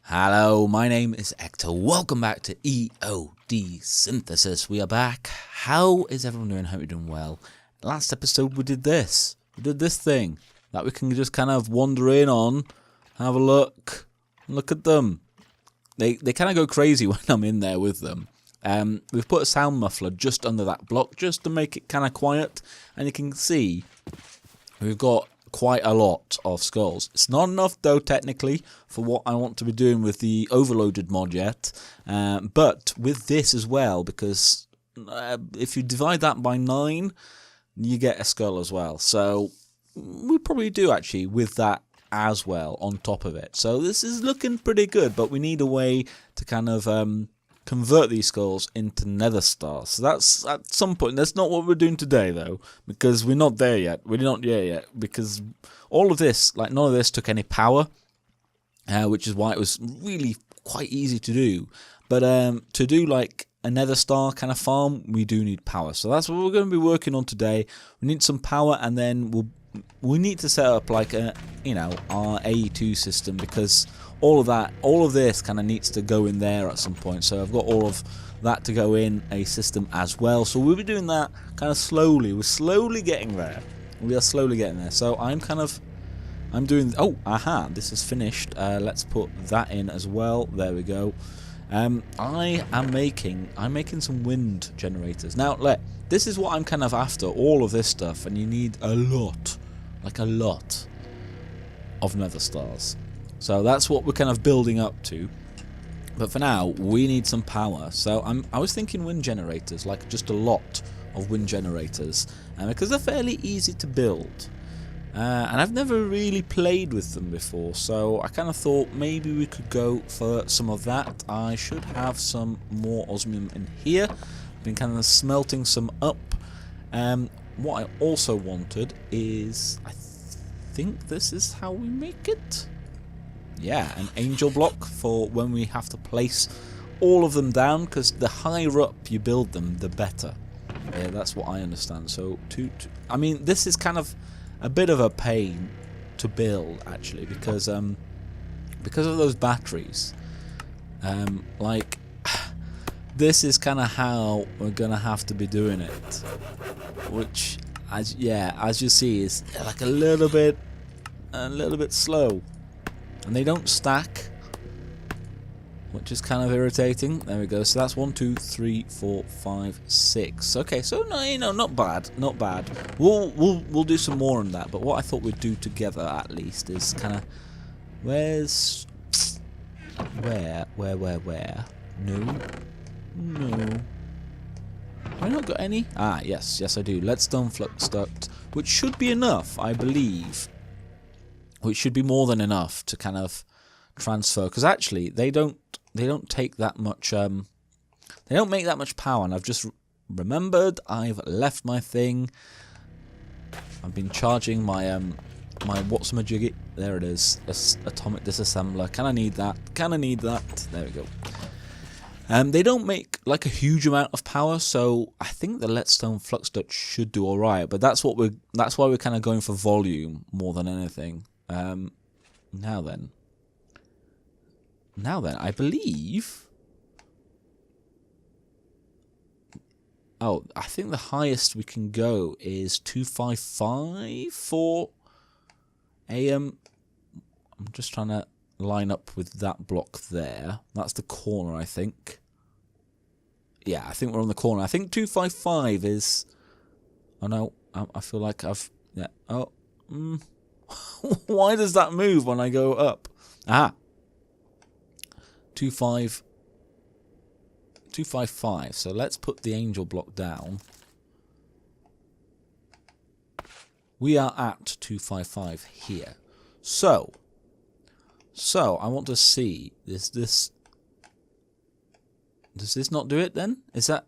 Hello, my name is Hector. Welcome back to EOD Synthesis. We are back. How is everyone doing? Hope you're doing well. Last episode we did this. We did this thing that we can just kind of wander in on, have a look at them. They kind of go crazy when I'm in there with them. We've put a sound muffler just under that block just to make it kind of quiet, and you can see we've got quite a lot of skulls. It's not enough though technically for what I want to be doing with the overloaded mod yet, but with this as well, because if you divide that by 9 you get a skull as well, so we probably do actually with that as well on top of it. So this is looking pretty good, but we need a way to kind of convert these skulls into nether stars. So that's at some point. That's not what we're doing today though, because we're not there yet. We're not there yet because all of this, like none of this took any power, which is why it was really quite easy to do. But to do like a nether star kind of farm, we do need power. So that's what we're going to be working on today. We need some power, and then we need to set up like a, our AE2 system, because all of this kind of needs to go in there at some point. So I've got all of that to go in a system as well. So we'll be doing that kind of slowly. We're slowly getting there. We are slowly getting there. So I'm doing. Oh, aha! This is finished. Let's put that in as well. There we go. I'm making some wind generators now. This is what I'm kind of after. All of this stuff, and you need a lot, like a lot of nether stars. So that's what we're kind of building up to. But for now, we need some power. So I was thinking wind generators, like just a lot of wind generators, because they're fairly easy to build. And I've never really played with them before, so I kind of thought maybe we could go for some of that. I should have some more osmium in here. Been kind of smelting some up. What I also wanted is, I think this is how we make it. Yeah, an angel block for when we have to place all of them down, because the higher up you build them, the better. Yeah, that's what I understand. So, I mean, this is kind of a bit of a pain to build, actually, because of those batteries. Like, this is kind of how we're gonna have to be doing it, which, as you see, is like a little bit slow. And they don't stack, which is kind of irritating. There we go. So that's 1, 2, 3, 4, 5, 6. Okay, so no, not bad, not bad. We'll do some more on that. But what I thought we'd do together at least is kind of where? No. Have I not got any? Ah, yes, I do. Leadstone flux duct, which should be enough, I believe. Which should be more than enough to kind of transfer, because actually they don't take that much. They don't make that much power. And I've just remembered I've left my thing. I've been charging my my what's-a-majiggy. There it is, atomic disassembler. Can I need that? Can I need that? There we go. They don't make like a huge amount of power, so I think the leadstone flux duct should do all right. But that's why we're kind of going for volume more than anything. Now then, I believe. Oh, I think the highest we can go is 255 for AM. I'm just trying to line up with that block there. That's the corner, I think. Yeah, I think we're on the corner. I think 255 is. Oh no, I feel like I've. Yeah. Oh. Why does that move when I go up? Aha. 255. So let's put the angel block down. We are at 255 here. So I want to see does this not do it then? Is that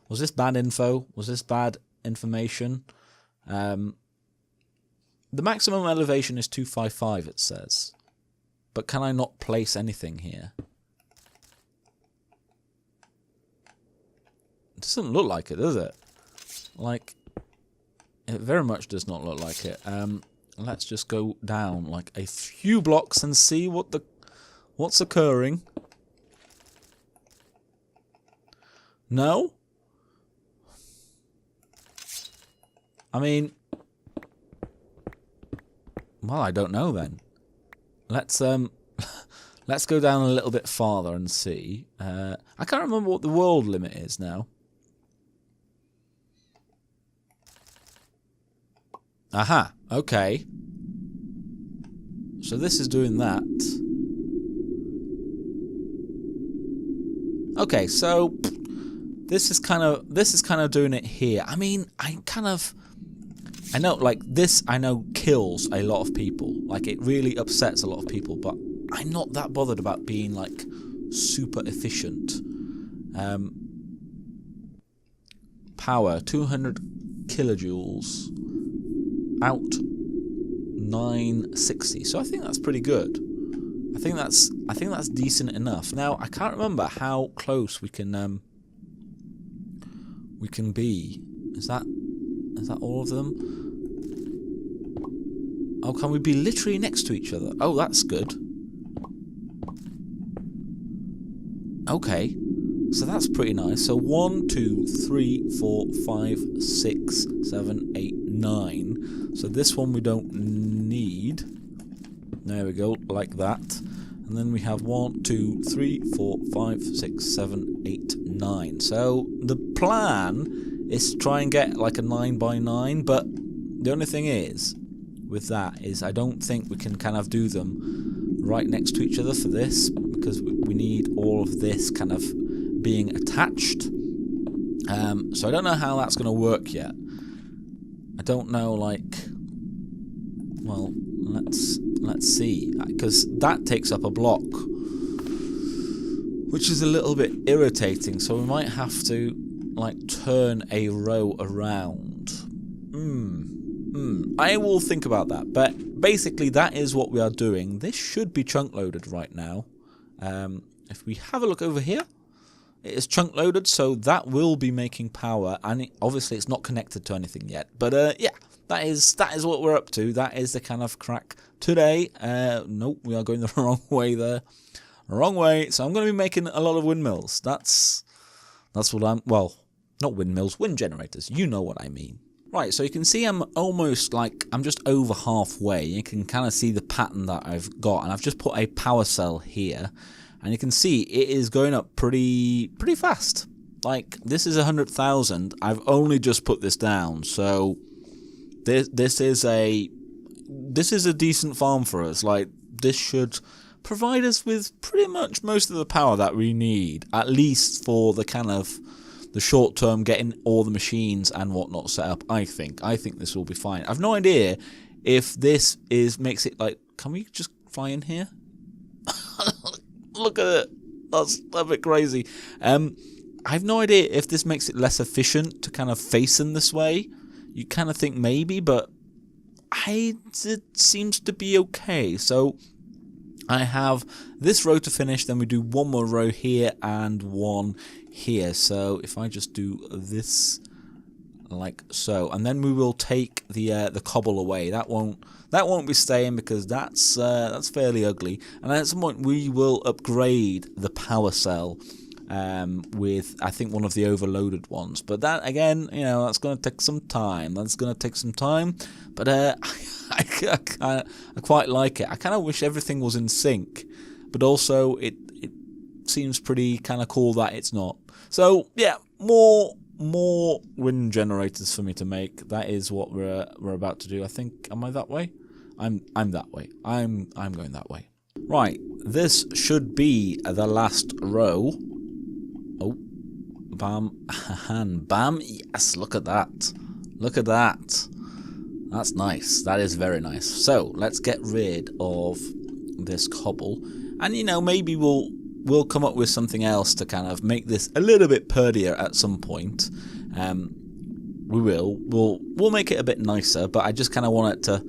was this bad info? Was this bad information? The maximum elevation is 255, it says. But can I not place anything here? It doesn't look like it, does it? Like, it very much does not look like it. Let's just go down like a few blocks and see what What's occurring? No? I mean... Well, I don't know then. Let's let's go down a little bit farther and see. I can't remember what the world limit is now. Aha, okay. So this is doing that. Okay, so this is kind of doing it here. I mean, I know, like, this, I know, kills a lot of people. Like, it really upsets a lot of people, but I'm not that bothered about being, like, super efficient. Power, 200 kilojoules. Out, 960. So I think that's pretty good. I think that's decent enough. Now, I can't remember how close we can be. Is that all of them? Oh, can we be literally next to each other? Oh, that's good. Okay, so that's pretty nice. So 1, 2, 3, 4, 5, 6, 7, 8, 9. So this one we don't need. There we go, like that. And then we have 1, 2, 3, 4, 5, 6, 7, 8, 9. So the plan is to try and get like a 9 by 9, but the only thing is, with that, is I don't think we can kind of do them right next to each other for this, because we need all of this kind of being attached. So I don't know how that's going to work yet. I don't know, like, well, let's see, because that takes up a block, which is a little bit irritating, so we might have to, like, turn a row around. I will think about that, but basically that is what we are doing. This should be chunk loaded right now. If we have a look over here, it is chunk loaded, so that will be making power, and obviously it's not connected to anything yet. But yeah, that is what we're up to. That is the kind of crack today. Nope, we are going the wrong way there. Wrong way. So I'm going to be making a lot of windmills. That's what I'm. Well, not windmills, wind generators. You know what I mean. Right, so you can see I'm almost like, I'm just over halfway. You can kind of see the pattern that I've got, and I've just put a power cell here, and you can see it is going up pretty fast. Like, this is 100,000. I've only just put this down, so this is a decent farm for us. Like, this should provide us with pretty much most of the power that we need, at least for the kind of the short term, getting all the machines and whatnot set up. I think this will be fine. I've no idea if this makes it like, can we just fly in here? Look at it. That's a bit crazy. I have no idea if this makes it less efficient to kind of face in this way. You kind of think maybe, but it seems to be okay. So I have this row to finish, then we do one more row here and one here. So if I just do this like so, and then we will take the cobble away. That won't be staying, because that's fairly ugly. And at some point we will upgrade the power cell with, I think, one of the overloaded ones. But that, again, you know, that's going to take some time. But I quite like it. I kind of wish everything was in sync, but also it seems pretty kind of cool that it's not. So yeah, more wind generators for me to make. That is what we're about to do. I think, am I that way? I'm that way. I'm going that way. Right, this should be the last row. Oh, bam, and bam. Yes, look at that. Look at that. That's nice. That is very nice. So let's get rid of this cobble, and you know, maybe we'll come up with something else to kind of make this a little bit purtier at some point. We'll make it a bit nicer, but I just kind of want it to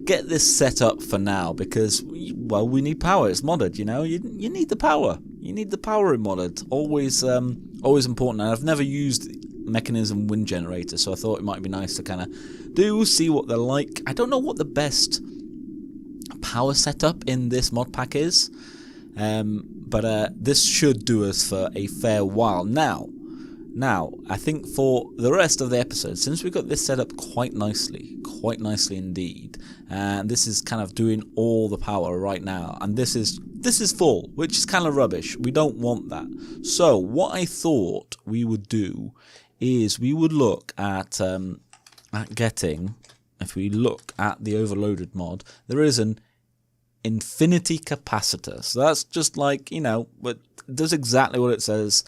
get this set up for now, because, well, we need power. It's modded, you know. You need the power. You need the power in modded. Always important. And I've never used Mekanism wind generator, so I thought it might be nice to kind of see what they're like. I don't know what the best power setup in this mod pack is. But this should do us for a fair while. Now, I think for the rest of the episode, since we got this set up quite nicely indeed, and this is kind of doing all the power right now, and this is full, which is kind of rubbish. We don't want that. So what I thought we would do is we would look at getting, if we look at the overloaded mod, there is an infinity capacitor. So that's just like, but it does exactly what it says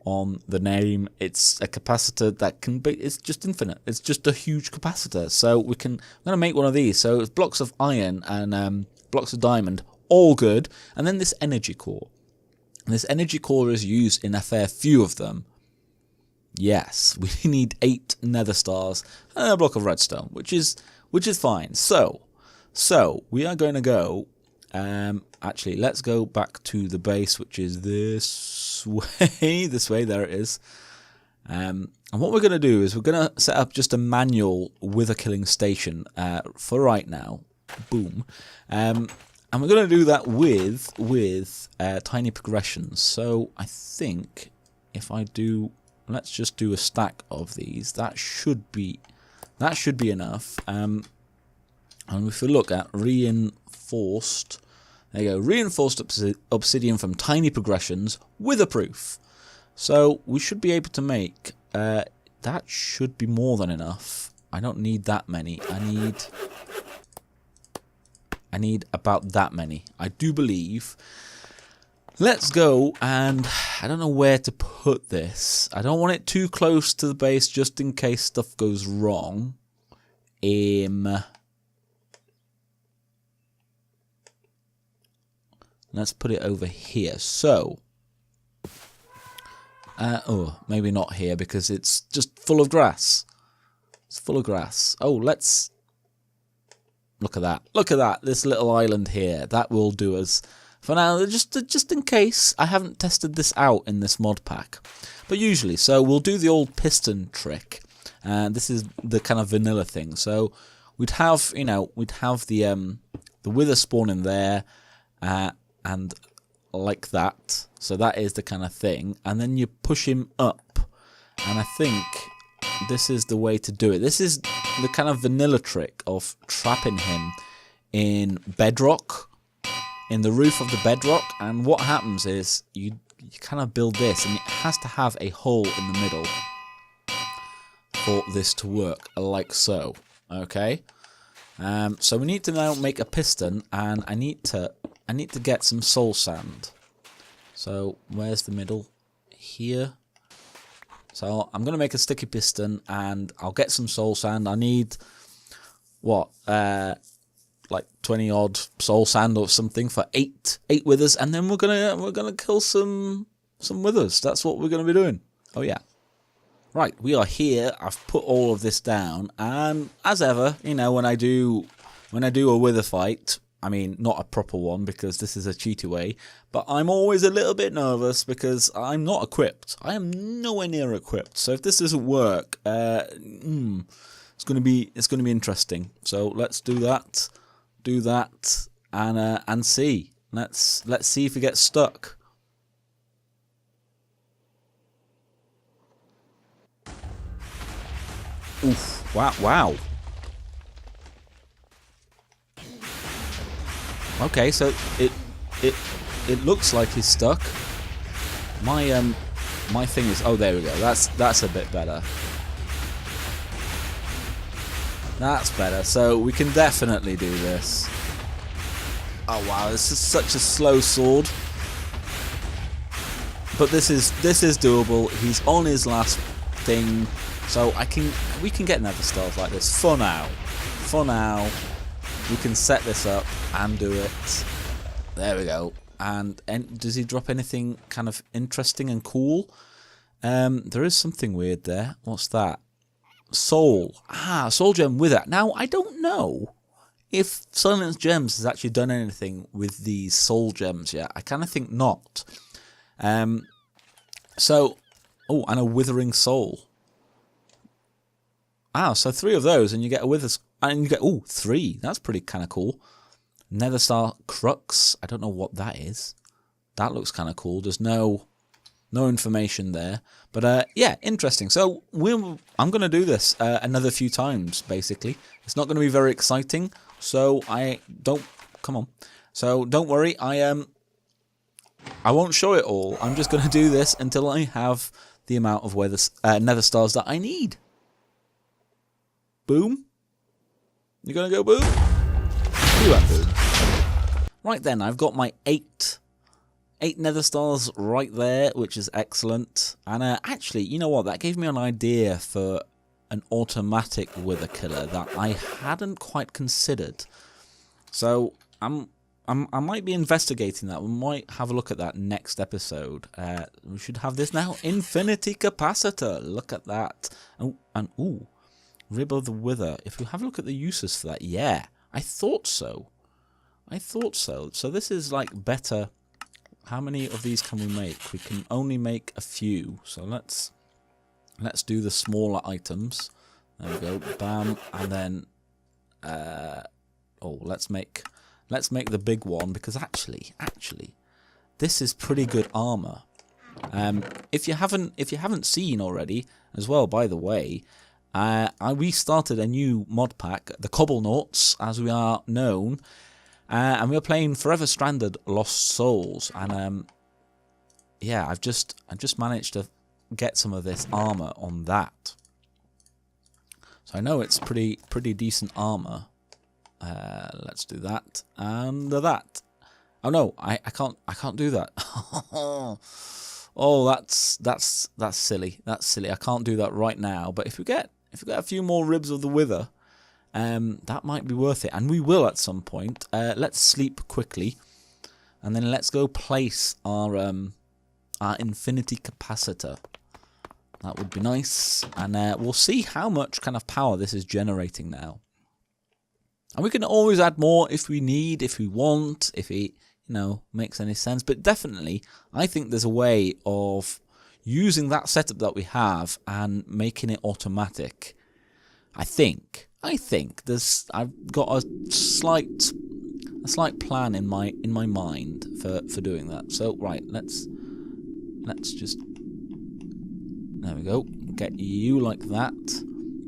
on the name. It's a capacitor that can be, it's just infinite. It's just a huge capacitor. So I'm going to make one of these. So it's blocks of iron and blocks of diamond, all good. And then this energy core. And this energy core is used in a fair few of them. Yes, we need 8 nether stars and a block of redstone, which is fine. So we are going to go. Actually, let's go back to the base, which is this way. This way, there it is. And what we're going to do is we're going to set up just a manual wither killing station for right now. Boom. And we're going to do that with tiny progressions. So I think if I do, let's just do a stack of these. That should be enough. And if we look at reinforced, there you go, reinforced obsidian from tiny progressions with a proof. So we should be able to make, that should be more than enough. I don't need that many. I need about that many, I do believe. Let's go, and I don't know where to put this. I don't want it too close to the base just in case stuff goes wrong. Let's put it over here. So, oh, maybe not here because it's just full of grass. It's full of grass. Oh, let's look at that. Look at that. This little island here. That will do us for now. Just in case I haven't tested this out in this mod pack, but usually, so we'll do the old piston trick. And this is the kind of vanilla thing. So we'd have, we'd have the wither spawn in there. And like that. So that is the kind of thing. And then you push him up. And I think this is the way to do it. This is the kind of vanilla trick of trapping him in bedrock, in the roof of the bedrock. And what happens is you kind of build this, and it has to have a hole in the middle for this to work, like so. Okay? So we need to now make a piston, and I need to get some soul sand. So where's the middle? Here. So I'm gonna make a sticky piston, and I'll get some soul sand. I need what, like 20 odd soul sand or something for eight withers, and then we're gonna kill some withers. That's what we're gonna be doing. Oh yeah. Right, we are here. I've put all of this down, and as ever, when I do a wither fight, I mean, not a proper one because this is a cheaty way, but I'm always a little bit nervous because I'm not equipped. I am nowhere near equipped. So if this doesn't work, it's going to be interesting. So let's do that, and see. Let's see if we get stuck. Oof! Wow! Okay, so it looks like he's stuck. My thing is, oh, there we go. That's a bit better. That's better. So we can definitely do this. Oh wow, this is such a slow sword. But this is doable. He's on his last thing. So we can get nether stars like this for now. For now, we can set this up and do it. There we go. And does he drop anything kind of interesting and cool? There is something weird there. What's that? Soul. Soul gem with it. Now I don't know if Silence Gems has actually done anything with these soul gems yet. I kind of think not. So, oh, and a withering soul. So 3 of those, and you get a wither, and you get 3. That's pretty kind of cool. Nether star crux. I don't know what that is. That looks kind of cool. There's no information there. But yeah, interesting. So I'm going to do this another few times, basically. It's not going to be very exciting. So So don't worry. I won't show it all. I'm just going to do this until I have the amount of nether stars that I need. Boom. You're going to go boom? Do that boom. Right then, I've got my 8 nether stars right there, which is excellent. And actually, you know what? That gave me an idea for an automatic wither killer that I hadn't quite considered. So I might be investigating that. We might have a look at that next episode. We should have this now. Infinity Capacitor. Look at that. Oh, and ooh, Rib of the Wither. If we have a look at the uses for that, yeah, I thought so. So this is like better. How many of these can we make? We can only make a few. So let's do the smaller items. There we go. Bam, and then let's make the big one, because actually this is pretty good armor. If you haven't seen already as well, by the way, I restarted a new mod pack, the Cobblenauts as we are known, and we are playing Forever Stranded Lost Souls, and yeah, I've just managed to get some of this armor on that. So I know it's pretty decent armor. Let's do that and that. Oh no, I can't do that. Oh, that's silly. That's silly. I can't do that right now. But if we get a few more Ribs of the Wither, that might be worth it, and we will at some point. Let's sleep quickly, and then let's go place our Infinity Capacitor. That would be nice, and we'll see how much kind of power this is generating now. And we can always add more if we need, if we want, if it, makes any sense. But definitely, I think there's a way of using that setup that we have and making it automatic. I think I've got a slight plan in my mind for doing that. So right, let's just, there we go, get you like that.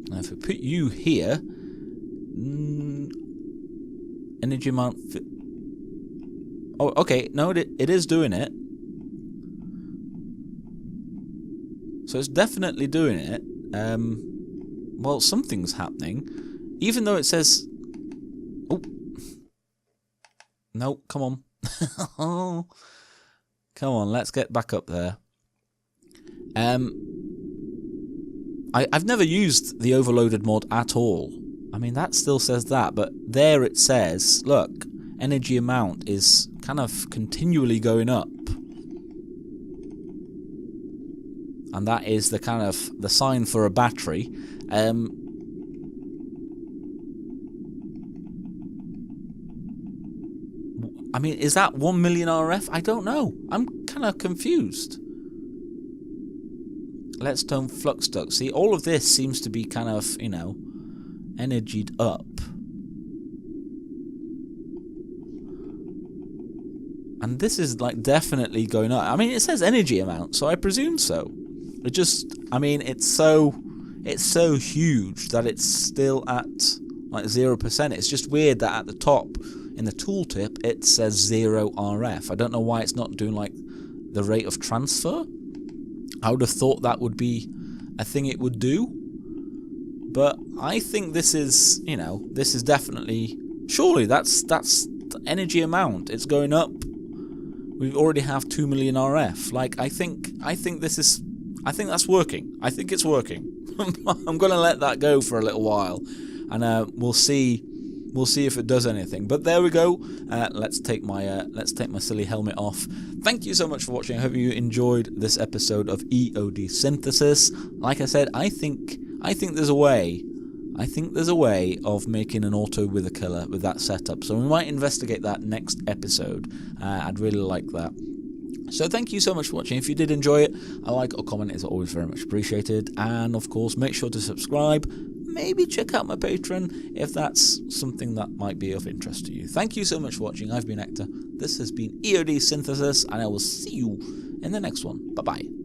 Now if we put you here, energy amount. Oh, okay. No, it is doing it. So it's definitely doing it. Well, something's happening, even though it says. Oh, no! Come on, come on. Let's get back up there. I've never used the overloaded mod at all. I mean, that still says that, but there it says, look, energy amount is kind of continually going up. And that is the kind of the sign for a battery. I mean, is that 1 million RF? I don't know. I'm kind of confused. Let's tone flux duct. See, all of this seems to be kind of, energied up. And this is like definitely going up. I mean, it says energy amount, so I presume so. It just, I mean, it's so huge that it's still at like 0%. It's just weird that at the top in the tooltip it says 0 RF. I don't know why it's not doing like the rate of transfer. I would have thought that would be a thing it would do. But I think this is, this is definitely, surely that's the energy amount. It's going up. We already have 2 million RF. Like, I think that's working. I think it's working. I'm going to let that go for a little while, and we'll see if it does anything. But there we go. Let's take my silly helmet off. Thank you so much for watching. I hope you enjoyed this episode of EOD Synthesis. Like I said, I think there's a way. I think there's a way of making an auto wither killer with that setup. So we might investigate that next episode. I'd really like that. So thank you so much for watching. If you did enjoy it, a like or comment is always very much appreciated. And of course, make sure to subscribe. maybe check out my Patreon if that's something that might be of interest to you. Thank you so much for watching. I've been Hector. This has been EOD Synthesis, and I will see you in the next one. Bye-bye.